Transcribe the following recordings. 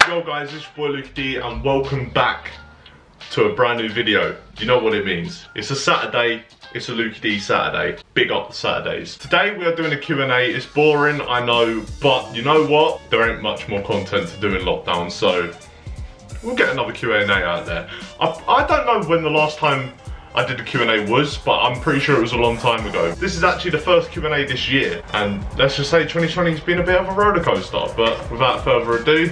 Yo guys, it's your boy LuKey and welcome back to a brand new video. You know what it means. It's a Saturday, it's a LuKey Saturday. Big up the Saturdays. Today we are doing a Q&A. It's boring, I know, but you know what? There ain't much more content to do in lockdown, so we'll get another Q&A out there. I don't know when the last time I did a Q&A was, but I'm pretty sure it was a long time ago. This is actually the first Q&A this year, and let's just say 2020 has been a bit of a roller coaster, but without further ado,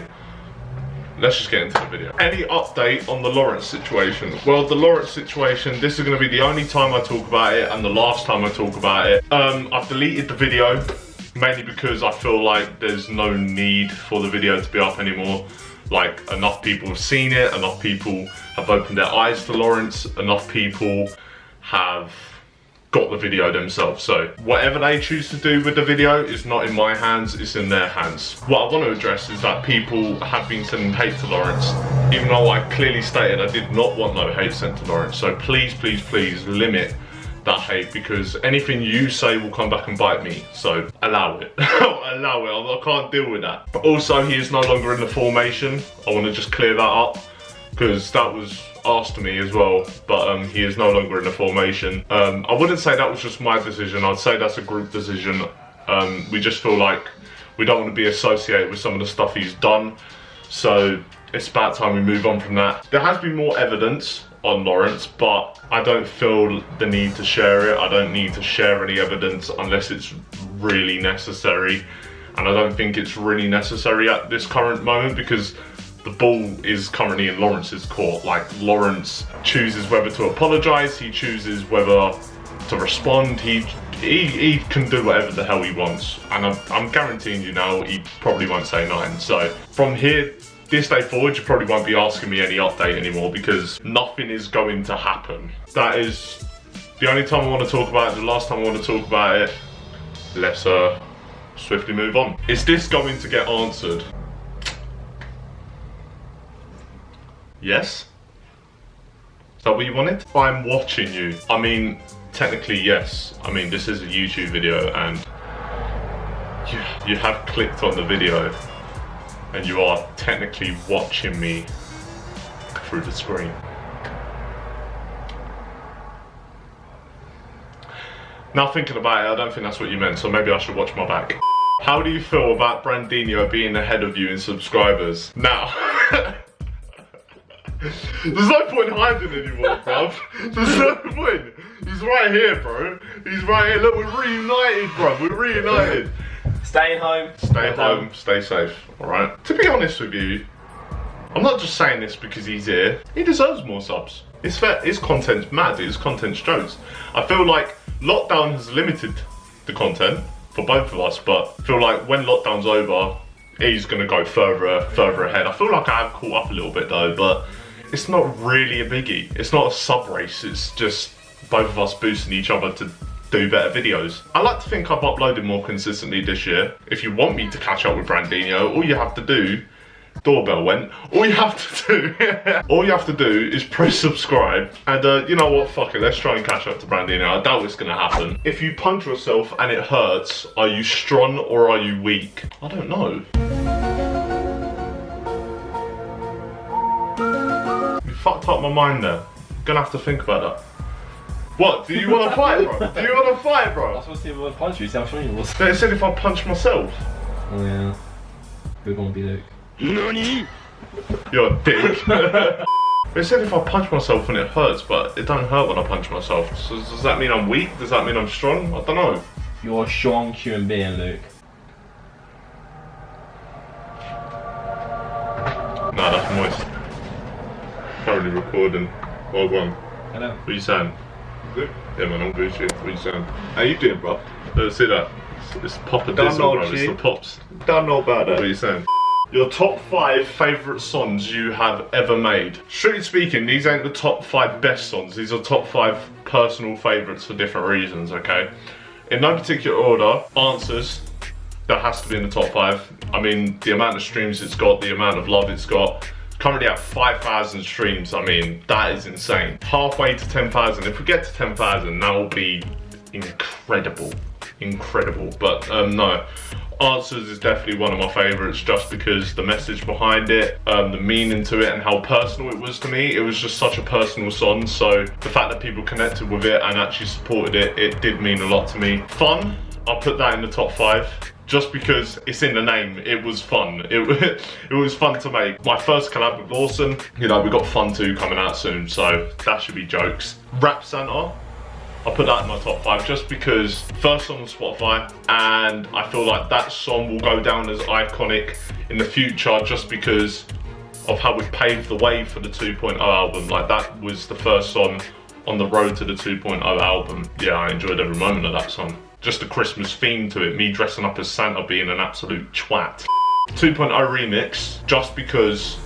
let's just get into the video. Any update on the Lawrence situation? Well, the Lawrence situation, this is going to be the only time I talk about it and the last time I talk about it. I've deleted the video, mainly because I feel like there's no need for the video to be up anymore. Like, enough people have seen it, enough people have opened their eyes to Lawrence, enough people have got the video themselves. So whatever they choose to do with the video is not in my hands, it's in their hands. What I want to address is that people have been sending hate to Lawrence, even though I clearly stated I did not want no hate sent to Lawrence. So please, please, please limit that hate, because anything you say will come back and bite me. So allow it. Allow it. I can't deal with that. But also, he is no longer in the formation. I want to just clear that up, because that was asked to me as well, but he is no longer in the formation. I wouldn't say that was just my decision. I'd say that's a group decision. We just feel like we don't want to be associated with some of the stuff he's done, so it's about time we move on from that. There has been more evidence on Lawrence, but I don't feel the need to share it. I don't need to share any evidence unless it's really necessary, and I don't think it's really necessary at this current moment, because the ball is currently in Lawrence's court. Like, Lawrence chooses whether to apologise, he chooses whether to respond, he can do whatever the hell he wants, and I'm guaranteeing you now, he probably won't say nothing. So from here, this day forward, you probably won't be asking me any update anymore, because nothing is going to happen. That is the only time I want to talk about it, the last time I want to talk about it. Let's swiftly move on. Is this going to get answered? Yes? Is that what you wanted? I'm watching you. I mean, technically yes. I mean, this is a YouTube video and you have clicked on the video and you are technically watching me through the screen. Now thinking about it, I don't think that's what you meant, so maybe I should watch my back. How do you feel about Brandinho being ahead of you in subscribers? Now, there's no point hiding anymore, bruv. There's no point. He's right here, bro. He's right here. Look, we're reunited, bruv. We're reunited. Stay home. Stay home, stay safe, alright? To be honest with you, I'm not just saying this because he's here. He deserves more subs. It's fair. His content's mad. His content's jokes. I feel like lockdown has limited the content for both of us, but I feel like when lockdown's over, he's going to go further ahead. I feel like I have caught up a little bit though, but it's not really a biggie. It's not a sub race. It's just both of us boosting each other to do better videos. I like to think I've uploaded more consistently this year. If you want me to catch up with Brandinho, all you have to do, doorbell went, all you have to do is press subscribe, and you know what, fuck it, let's try and catch up to Brandinho. I doubt it's gonna happen. If you punch yourself and it hurts, are you strong or are you weak? I don't know. You fucked up my mind there. Gonna have to think about that. What? Do you want to fight, bro? Do you want to fight, bro? I was supposed to see if I would punch you, see how strong you was. They said if I punch myself. Oh yeah. We're gonna be Luke. NANI? You're a dick. They said if I punch myself and it hurts, but it don't hurt when I punch myself. So does that mean I'm weak? Does that mean I'm strong? I don't know. You're a strong human being, Luke. Nah, that's moist. Currently recording. Well done. Hello. What are you saying? Good. Yeah man, I'm good shit. What are you saying? How you doing, bro? See that? It's Papa Don't Dizzle, know, bro. It's G. the pops. Don't know about What are that. you saying? Your top 5 favourite songs you have ever made. Strictly speaking, these ain't the top 5 best songs. These are top 5 personal favourites for different reasons, okay? In no particular order, Answers, that has to be in the top 5. I mean, the amount of streams it's got, the amount of love it's got. Currently at 5,000 streams, I mean, that is insane. Halfway to 10,000. If we get to 10,000, that will be incredible. Incredible. But no, Answers is definitely one of my favourites, just because the message behind it, the meaning to it, and how personal it was to me. It was just such a personal song, so the fact that people connected with it and actually supported it, it did mean a lot to me. Fun, I'll put that in the top 5. Just because it's in the name, it was fun. It was fun to make. My first collab with Lawson, you know, we got Fun 2 coming out soon, so that should be jokes. Rap Santa, I'll put that in my top 5 just because first song on Spotify, and I feel like that song will go down as iconic in the future just because of how it paved the way for the 2.0 album. Like, that was the first song on the road to the 2.0 album. Yeah, I enjoyed every moment of that song. Just the Christmas theme to it, me dressing up as Santa being an absolute twat. 2.0 remix, just because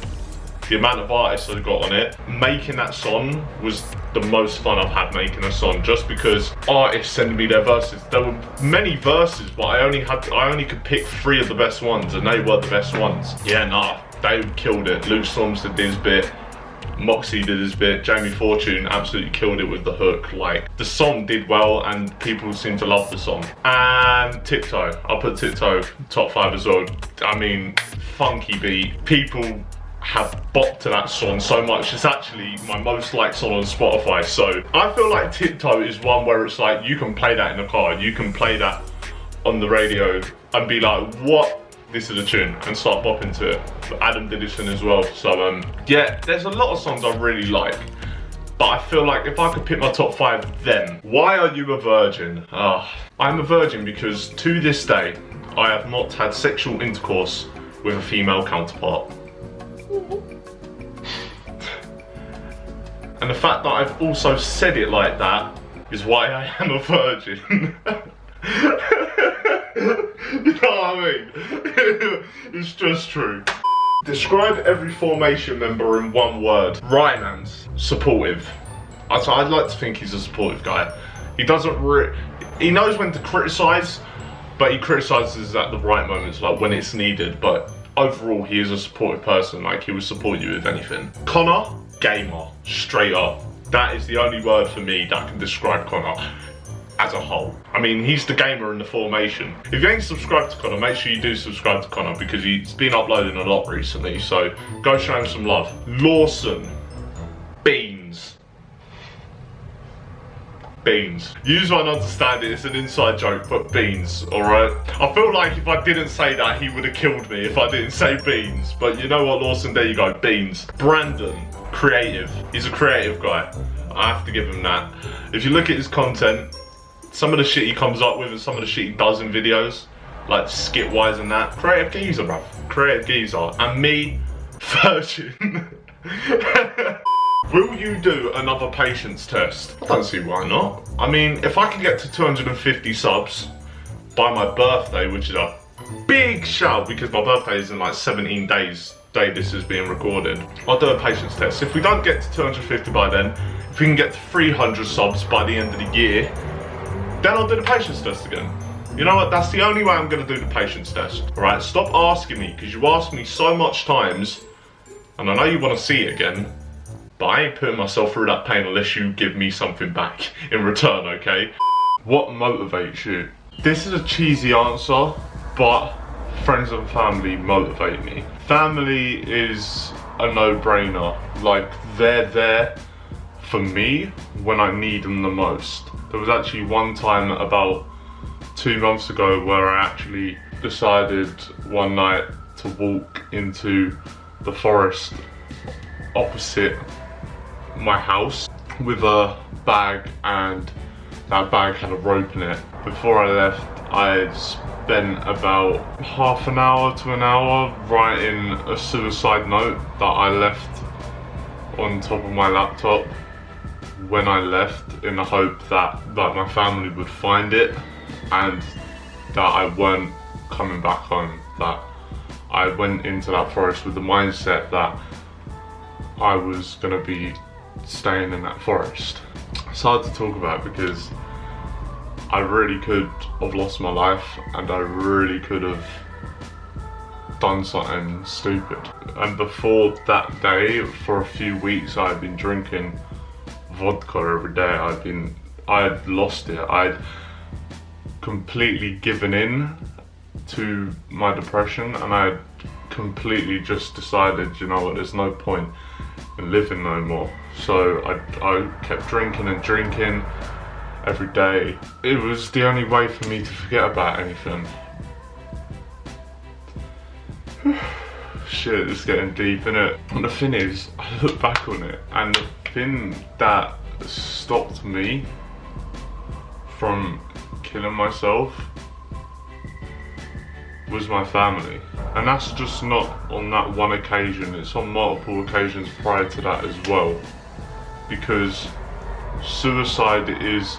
the amount of artists I got on it. Making that song was the most fun I've had making a song, just because artists sending me their verses. There were many verses, but I only could pick 3 of the best ones, and they were the best ones. Yeah, nah, they killed it. Luke Storms did his bit, Moxie did his bit, Jamie Fortune absolutely killed it with the hook. Like, the song did well and people seem to love the song. And Tiptoe, I'll put Tiptoe top 5 as well. I mean, funky beat. People have bopped to that song so much. It's actually my most liked song on Spotify. So I feel like Tiptoe is one where it's like, you can play that in the car, you can play that on the radio and be like, what? This is a tune, and start bopping to it. But Adam did this one as well. So yeah, there's a lot of songs I really like, but I feel like if I could pick my top 5 then. Why are you a virgin? I'm a virgin because to this day, I have not had sexual intercourse with a female counterpart. And the fact that I've also said it like that is why I am a virgin. You know what I mean? It's just true. Describe every formation member in one word. Ryman's supportive. I'd like to think he's a supportive guy. He doesn't he knows when to criticise, but he criticises at the right moments, like when it's needed. But overall, he is a supportive person. Like, he will support you with anything. Connor, gamer, straight up. That is the only word for me that can describe Connor as a whole. I mean, he's the gamer in the formation. If you ain't subscribed to Connor, make sure you do subscribe to Connor, because he's been uploading a lot recently, so go show him some love. Lawson, beans. Beans. You won't understand it, it's an inside joke, but beans, alright? I feel like if I didn't say that, he would have killed me if I didn't say beans. But you know what, Lawson, there you go, beans. Brandon, creative. He's a creative guy. I have to give him that. If you look at his content, some of the shit he comes up with and some of the shit he does in videos, like skit wise and that, creative geezer, bruv. Creative geezer. And me, virgin. Will you do another patience test? I don't see why not. I mean, if I can get to 250 subs by my birthday, which is a big shout because my birthday is in like 17 days, day this is being recorded, I'll do a patience test. If we don't get to 250 by then, if we can get to 300 subs by the end of the year, then I'll do the patience test again. You know what, that's the only way I'm gonna do the patience test. Alright, stop asking me, because you ask me so much times, and I know you wanna see it again, but I ain't putting myself through that pain unless you give me something back in return, okay? What motivates you? This is a cheesy answer, but friends and family motivate me. Family is a no-brainer. Like, they're there for me when I need them the most. There was actually one time about 2 months ago where I actually decided one night to walk into the forest opposite my house with a bag, and that bag had a rope in it. Before I left, I spent about half an hour to an hour writing a suicide note that I left on top of my laptop when I left, in the hope that my family would find it and that I weren't coming back home. That I went into that forest with the mindset that I was gonna be staying in that forest. It's hard to talk about because I really could have lost my life and I really could have done something stupid. And before that day, for a few weeks, I had been drinking vodka every day. I had lost it. I'd completely given in to my depression, and I completely just decided, you know what, there's no point in living no more. So I kept drinking and drinking every day. It was the only way for me to forget about anything. Shit, it's getting deep, innit? And the thing is, I look back on it, and the thing that stopped me from killing myself was my family. And that's just not on that one occasion, it's on multiple occasions prior to that as well. Because suicide is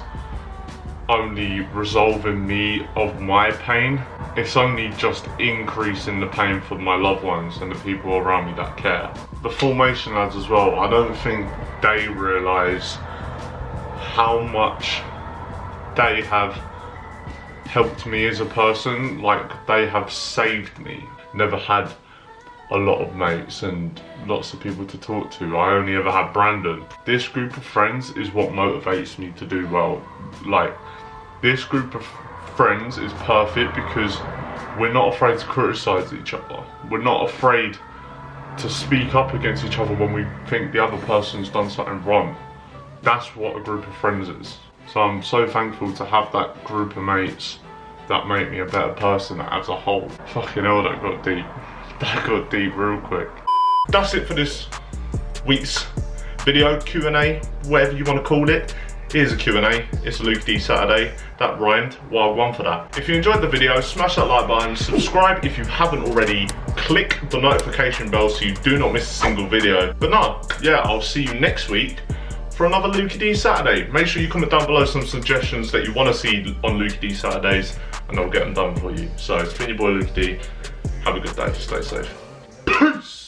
only resolving me of my pain. It's only just increasing the pain for my loved ones and the people around me that care. The formation lads as well, I don't think they realise how much they have helped me as a person. Like, they have saved me. Never had a lot of mates and lots of people to talk to. I only ever had Brandon. This group of friends is what motivates me to do well. Like, this group of friends is perfect because we're not afraid to criticise each other. We're not afraid to speak up against each other when we think the other person's done something wrong. That's what a group of friends is. So I'm so thankful to have that group of mates that make me a better person as a whole. Fucking hell, that got deep. That got deep real quick. That's it for this week's video, Q&A, whatever you want to call it. Here's a Q&A, it's a LuKey Saturday. That rhymed, wild one for that. If you enjoyed the video, smash that like button, subscribe if you haven't already, click the notification bell so you do not miss a single video. But no, yeah, I'll see you next week for another LuKey Saturday. Make sure you comment down below some suggestions that you want to see on LuKey Saturdays, and I'll get them done for you. So it's been your boy LuKey. Have a good day, stay safe. Peace!